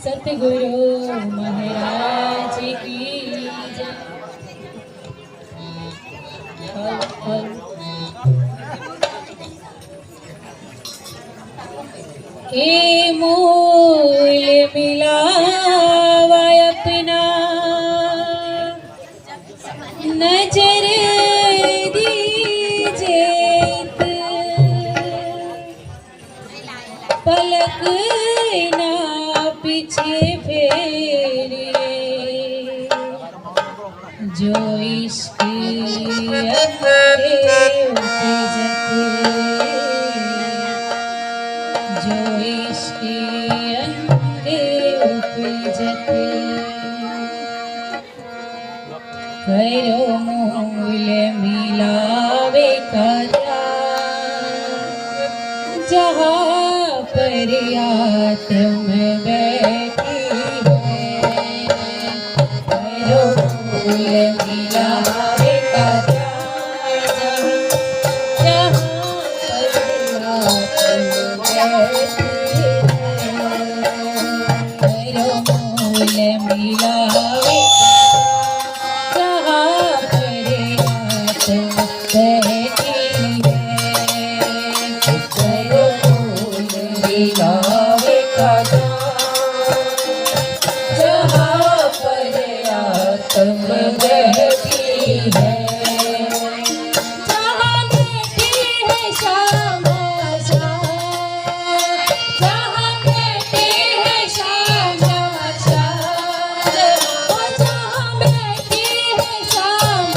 सतगुरु महाराज की जय। के मूल मिलावा अपना नजर दीजे पलक ना पीछे फेरे जो इश्क अंधे उपजते जो इश्क अंधे उपजते करो मूल मिलावे का जहाँ पर आत्म बैठी है करो मूल मिलावे का जहाँ पर आत्म बैठी है करो मूल मिलावे मिलावे का जहाँ पर आत्म बैठी है जहाँ बैठी है शाम जहाँ बैठी है शाम जहाँ बैठी है शाम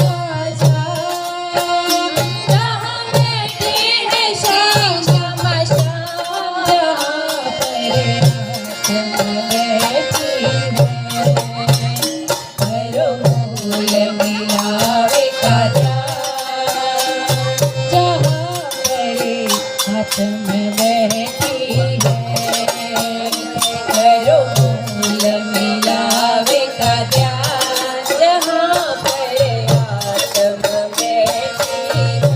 जहाँ बैठी है शाम आत्म बैठी है करो मूल मिलावे का ध्यान जहाँ पर आत्म बैठी है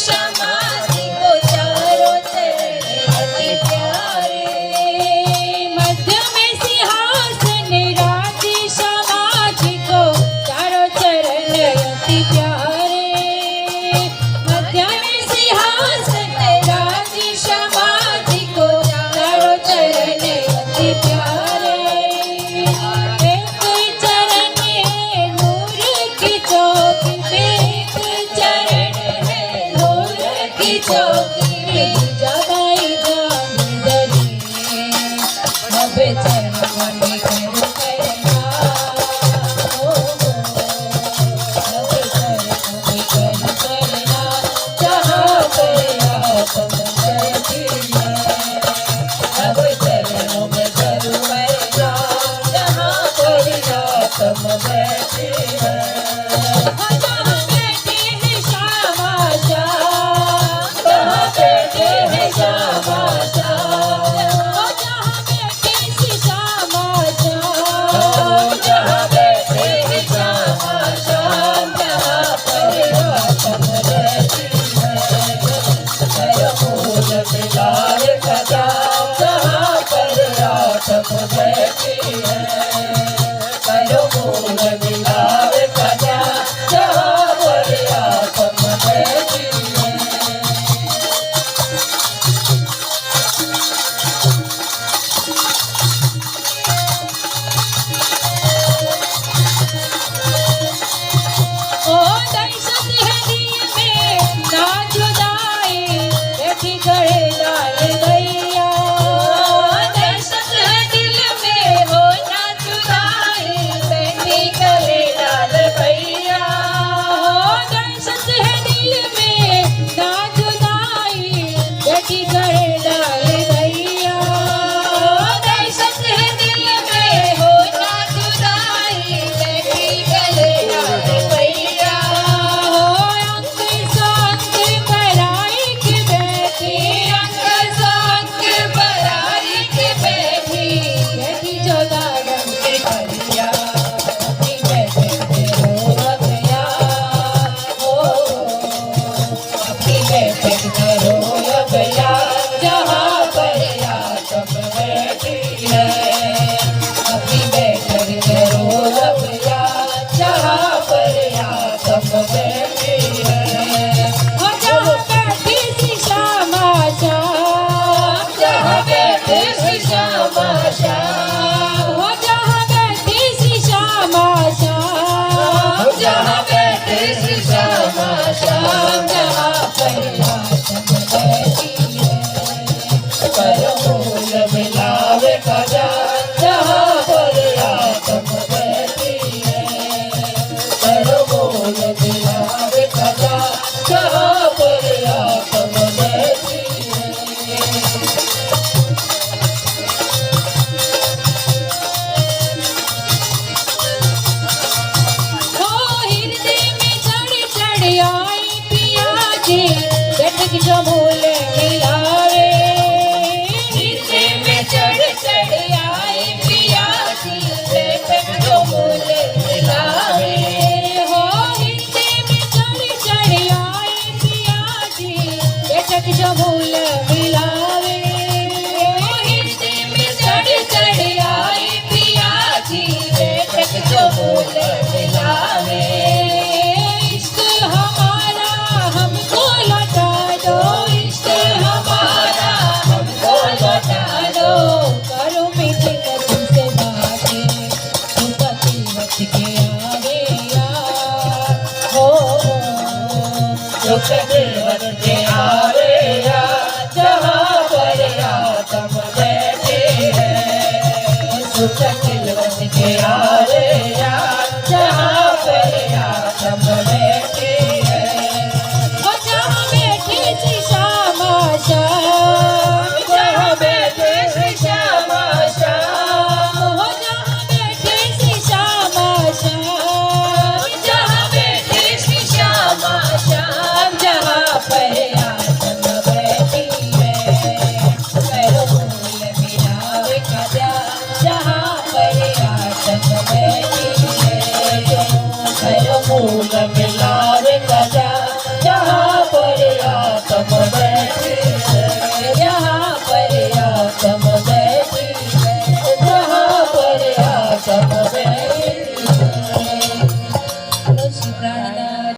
श्यामा जी को चारों चरण अति प्यारे। मध्य में सिंहासन राजी श्यामा जी को चारों चरण अति प्यारे। मध्य में सिंहासन राजी श्यामा जी को चारों चरण अति प्यारे। एक चरण है नूर की चौकी पे, एक चरण है नूर की चौकी पे, जगाई जामदरी अब चरण में करो करना। ओ अब चरण में करो करना, जहाँ पर आत्म बैठी है। अब चरणों में करो करना, जहाँ पर आत्म बैठी है। जहाँ बैठे हैं श्यामा श्याम, जहाँ बैठे हैं श्यामा श्याम, जहाँ बैठे हैं श्यामा श्याम, जहाँ बैठे हैं श्यामा श्याम, जहाँ पर आत्म बैठी है। करो फूल बिलाल खजा, जहाँ पर आत्म बैठी है। करो फूल बिलाल खजा, जहाँ पर आत्म बैठी है। ओ दर्शन है दिल में ना जुदाई, बैठी गए लाल गैया। दर्शन है दिल में हो ना जुदाई, बैठी गए लाल गैया। दर्शन है दिल में ना जुदाई, बैठी गए लाल गैया। दर्शन है दिल में हो ना जुदाई, बैठी गए लाल गैया। अंग संग बराई के बैठी, अंग संग बराई के बैठी, बैठी जोगा रंग के करिया, अपनी बैठे रो गया। ओ अपनी बैठे रो गया, जहाँ पर आत्म बैठी है। अपनी बैठे रो गया, जहाँ पर आत्म बैठी है। और जहाँ बैठी सी श्यामा श्याम, जहाँ बैठी सी श्यामा श्याम, और जहाँ बैठी सी श्यामा श्याम, जहाँ बैठी सी श्यामा श्याम, जहाँ पर आत्म बैठी है। करो फूल मिलावे खजा, जहाँ पर आत्म बैठी है। करो फूल मिलावे खजा, जहाँ पर आत्म बैठी है। ओ हृदय में चढ़ चढ़ आई पिया जी, बैठक जो मूल मिलावे। हृदय में चढ़ चढ़ आई पिया जी, बैठक जो मूल मिलावे। हो हृदय में चढ़ चढ़ आई पिया जी, बैठक जो मूल मिलावे। हृदय में चढ़ चढ़ आई पिया जी, बैठक जो मूल मिलावे। इश्क हमारा हमको लौटा दो, इश्क हमारा हमको लौटा दो। करो मीठी कसम से बातें, सुनता कीमत के आगे यार। हो जो कीमत के आगे यार, जहाँ पर आत्म बैठी है। सुख कीमत के आगे यार, जहाँ पर आत्म बैठी है। वो जहाँ बैठी सी श्यामा श्याम, जहाँ बैठी सी श्यामा श्याम, वो जहाँ बैठी सी श्यामा श्याम, जहाँ बैठी सी श्यामा श्याम, जहाँ पर आत्म बैठी है। करो फूल मिलावे खजा, जहाँ पर आत्म बैठी है। करो फूल